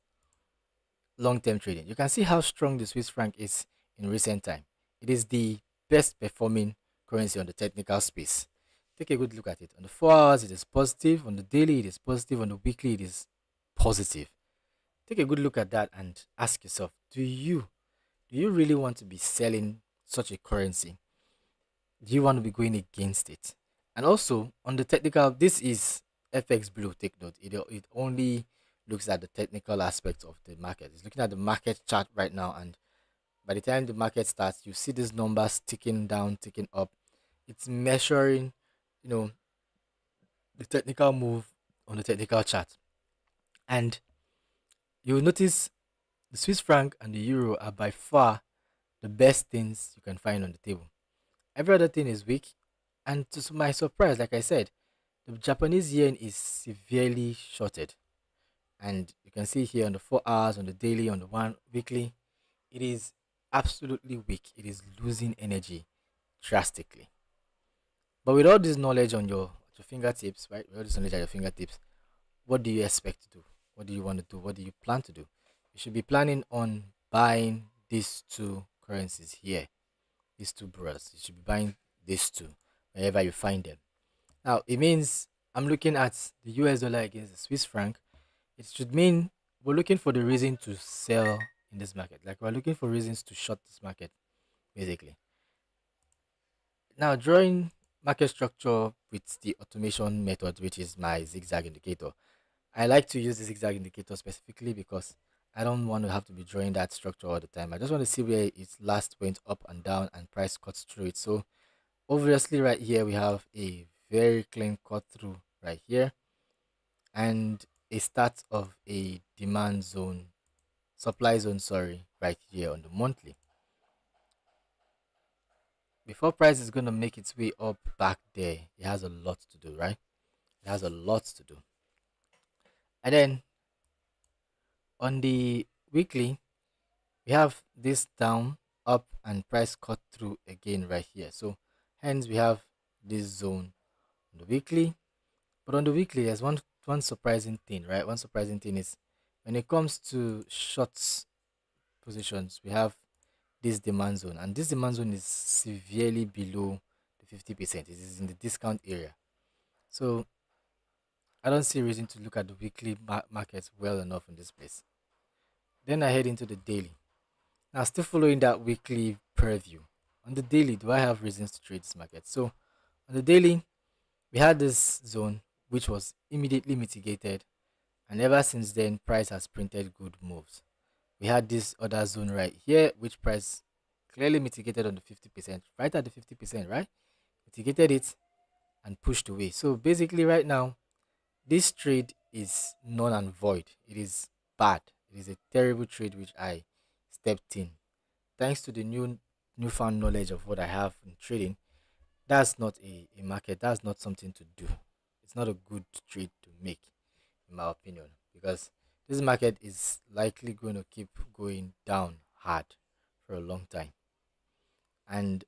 long-term trading. You can see how strong the Swiss franc is in recent time. It is the best performing currency on the technical space. Take a good look at it. On the 4 hours, it is positive. On the daily, it is positive. On the weekly, it is positive. Take a good look at that and ask yourself, do you really want to be selling such a currency? Do you want to be going against it? And also on the technical, this is FX Blue. Take note, it only looks at the technical aspect of the market. It's looking at the market chart right now, and by the time the market starts, you see these numbers ticking down, ticking up. It's measuring, you know, the technical move on the technical chart, and you'll notice the Swiss franc and the euro are by far the best things you can find on the table. Every other thing is weak, and to my surprise, like I said, the Japanese yen is severely shorted, and you can see here on the 4 hours, on the daily, on the one weekly, it is absolutely weak. It is losing energy drastically. But with all this knowledge on your fingertips, right? With all this knowledge at your fingertips, what do you expect to do? What do you want to do? What do you plan to do? You should be planning on buying these two currencies here, these two bros. You should be buying these two wherever you find them. Now, it means I'm looking at the US dollar against the Swiss franc. It should mean we're looking for the reason to sell in this market. Like, we're looking for reasons to short this market, basically. Now, drawing market structure with the automation method, which is my zigzag indicator. I like to use the zigzag indicator specifically because I don't want to have to be drawing that structure all the time. I just want to see where it last went up and down and price cuts through it. So obviously right here we have a very clean cut through right here, and a start of a demand zone, supply zone, sorry, right here on the monthly. before price is gonna make its way up back there, it has a lot to do, right? It has a lot to do. And then on the weekly, we have this down, up, and price cut through again right here. So hence we have this zone on the weekly. But on the weekly, there's one surprising thing, right? One surprising thing is when it comes to short positions, we have this demand zone, and this demand zone is severely below the 50%. It is in the discount area. So I don't see a reason to look at the weekly markets well enough in this place. Then I head into the daily. Now, still following that weekly purview. On the daily, do I have reasons to trade this market? So on the daily, we had this zone which was immediately mitigated, and ever since then, price has printed good moves. We had this other zone right here, which price clearly mitigated on the 50%, right at the 50%, right? Mitigated it and pushed away. So basically, right now, this trade is null and void. It is bad. It is a terrible trade which I stepped in. Thanks to the newfound knowledge of what I have in trading, that's not a market. That's not something to do. It's not a good trade to make, in my opinion, because this market is likely going to keep going down hard for a long time. And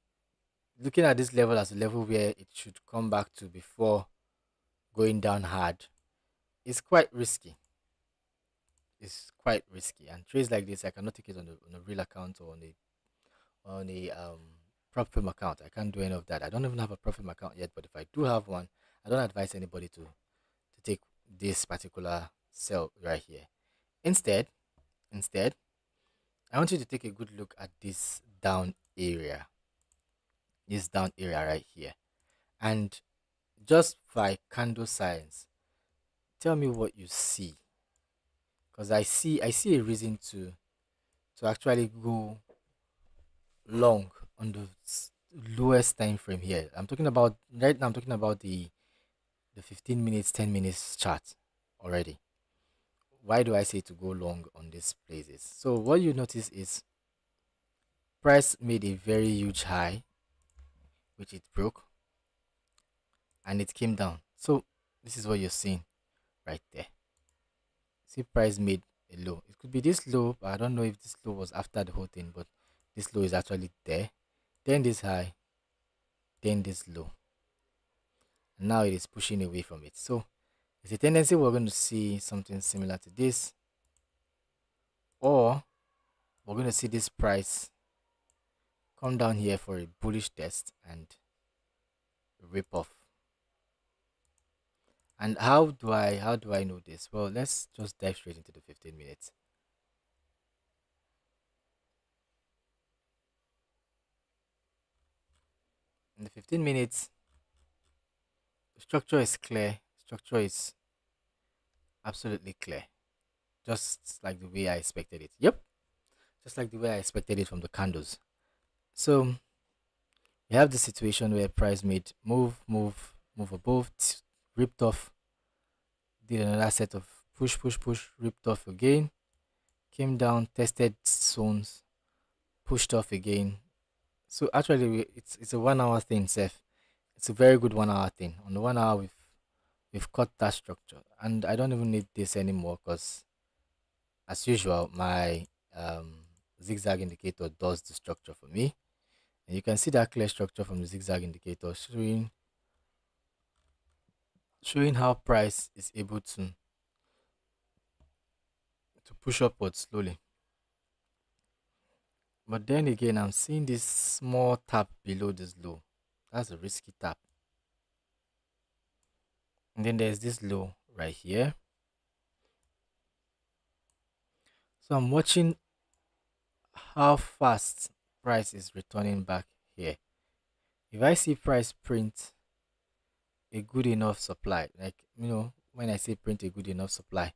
looking at this level as a level where it should come back to before going down hard is quite risky. It's quite risky. And trades like this, I cannot take it on a real account or on a prop firm account. I can't do any of that. I don't even have a prop firm account yet, but if I do have one, I don't advise anybody to take this particular sell right here. Instead, instead, I want you to take a good look at this down area right here, and just by candle science, tell me what you see, because I see a reason to actually go long on the lowest time frame here. I'm talking about right now. I'm talking about the 15 minutes, 10 minutes chart already. Why do I say to go long on these places? So what you notice is price made a very huge high, which it broke, and it came down. So this is what you're seeing right there. See, price made a low. It could be this low, but I don't know if this low was after the whole thing, but this low is actually there. Then this high, then this low. And now it is pushing away from it. So there's a tendency we're going to see something similar to this, or we're going to see this price come down here for a bullish test and rip off. And how do I know this? Well, let's just dive straight into the 15 minutes. In the 15 minutes, the structure is clear. Structure is absolutely clear. Just like the way I expected it. Yep. Just like the way I expected it from the candles. So we have the situation where price made move above, ripped off, did another set of push, ripped off again, came down, tested zones, pushed off again. So actually, it's a 1 hour thing, Seth. It's a very good 1 hour thing. On the 1 hour, we've cut that structure, and I don't even need this anymore because, as usual, my zigzag indicator does the structure for me, and you can see that clear structure from the zigzag indicator showing how price is able to push upwards slowly. But then again, I'm seeing this small tap below this low. That's a risky tap. And then there's this low right here. So I'm watching how fast price is returning back here. If I see price print a good enough supply, like when I say print a good enough supply,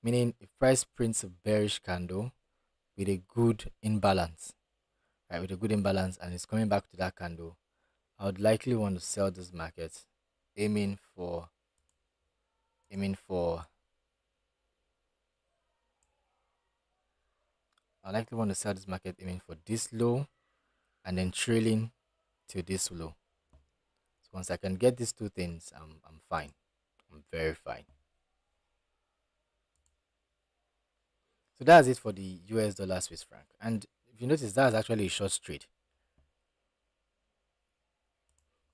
meaning if price prints a bearish candle with a good imbalance, right, with a good imbalance, and it's coming back to that candle, I would likely want to sell this market, aiming for aiming for I likely want to sell this market aiming for this low and then trailing till this low. So once I can get these two things, I'm fine. I'm very fine. So that's it for the US dollar Swiss franc. And if you notice, that's actually a short trade.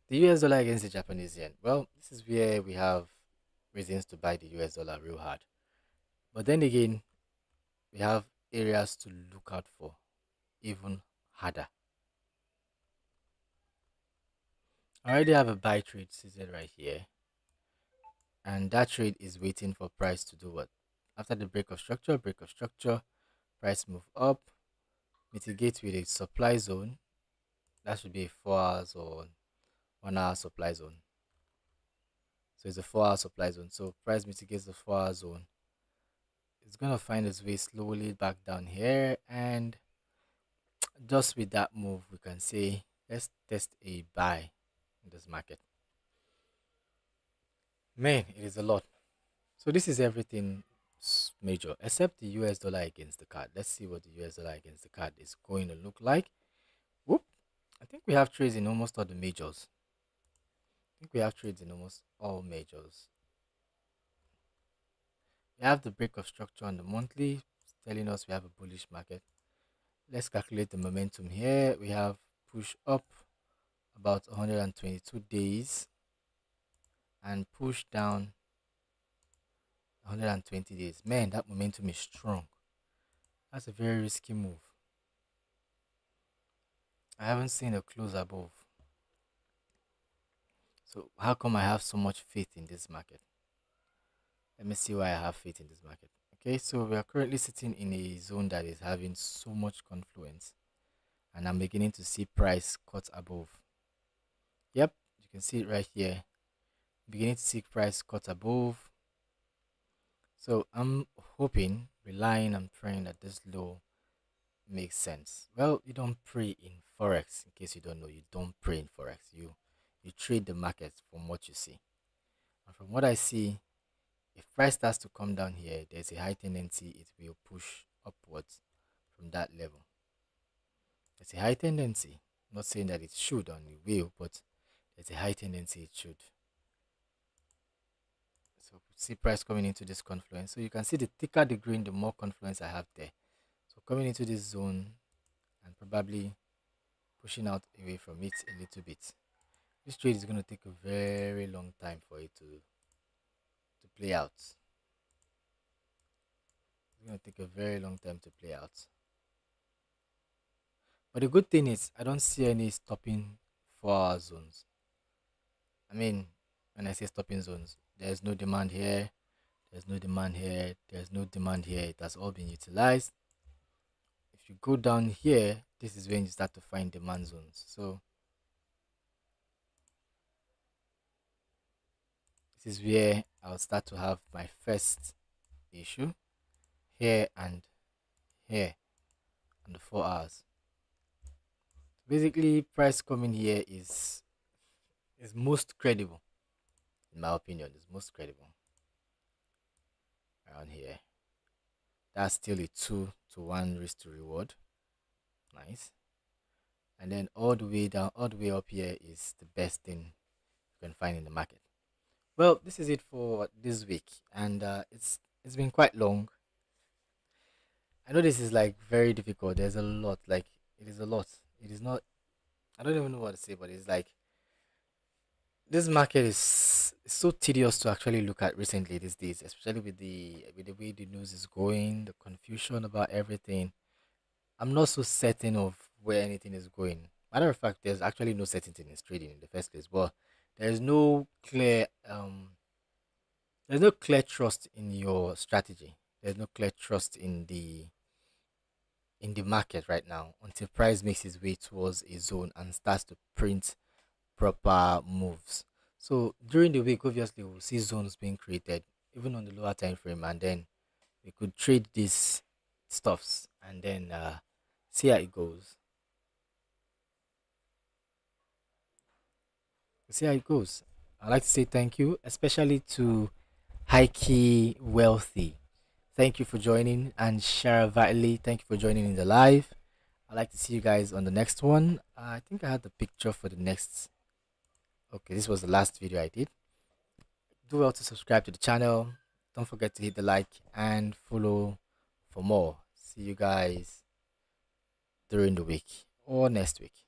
The US dollar against the Japanese yen. Well, this is where we have reasons to buy the US dollar real hard. But then again, we have areas to look out for even harder. I already have a buy trade seated right here, and that trade is waiting for price to do what? After the break of structure, price move up, mitigate with a supply zone. That should be a 4 hours or 1 hour supply zone. So it's a 4 hour supply zone. So price mitigates the 4 hour zone. It's gonna find its way slowly back down here, and just with that move, we can say let's test a buy in this market. Man, it is a lot. So this is everything major except the US dollar against the card. Let's see what the US dollar against the card is going to look like. Whoop. I think we have trades in almost all the majors. I think we have trades in almost all majors. We have the break of structure on the monthly, telling us we have a bullish market. Let's calculate the momentum here. We have push up about 122 days and push down 120 days. Man, that momentum is strong. That's a very risky move. I haven't seen a close above. So how come I have so much faith in this market? Let me see why I have faith in this market. Okay, so we are currently sitting in a zone that is having so much confluence, and I'm beginning to see price cut above. Yep, you can see it right here. Beginning to see price cut above. So I'm hoping, relying, I'm praying that this low makes sense. Well, you don't pray in Forex. In case you don't know, you don't pray in Forex. You trade the market from what you see. And from what I see, if price starts to come down here, there's a high tendency it will push upwards from that level. There's a high tendency. I'm not saying that it should or it will, but there's a high tendency it should. So see price coming into this confluence. So you can see the thicker the green, the more confluence I have there. So coming into this zone and probably pushing out away from it a little bit. This trade is going to take a very long time for it to play out. It's going to take a very long time to play out. But the good thing is I don't see any stopping 4 hour zones. I mean, when I say stopping zones, there's no demand here, there's no demand here, there's no demand here. It has all been utilized. If you go down here, this is when you start to find demand zones. So this is where I'll start to have my first issue here and here on the 4 hours. Basically, price coming here is most credible, in my opinion. Is most credible around here. That's still a 2-to-1 risk to reward. Nice. And then all the way down, all the way up here is the best thing you can find in the market. Well, this is it for this week, and it's been quite long. I know this is like very difficult. There's a lot. Like it is a lot. It is not. I don't even know what to say, but it's like this market is so tedious to actually look at recently these days, especially with the way the news is going, the confusion about everything. I'm not so certain of where anything is going. Matter of fact, there's actually no certainty in trading in the first place. But there's no clear there's no clear trust in your strategy. There's no clear trust in the market right now until price makes its way towards a zone and starts to print proper moves. So during the week, obviously, we'll see zones being created, even on the lower time frame, and then we could trade these stuffs and then see how it goes. See how it goes. I'd like to say thank you, especially to Heike Wealthy. Thank you for joining, and Shara Valley. Thank you for joining in the live. I'd like to see you guys on the next one. I think I had the picture for the next. Okay, this was the last video I did. Do well to subscribe to the channel. Don't forget to hit the like and follow for more. See you guys during the week or next week.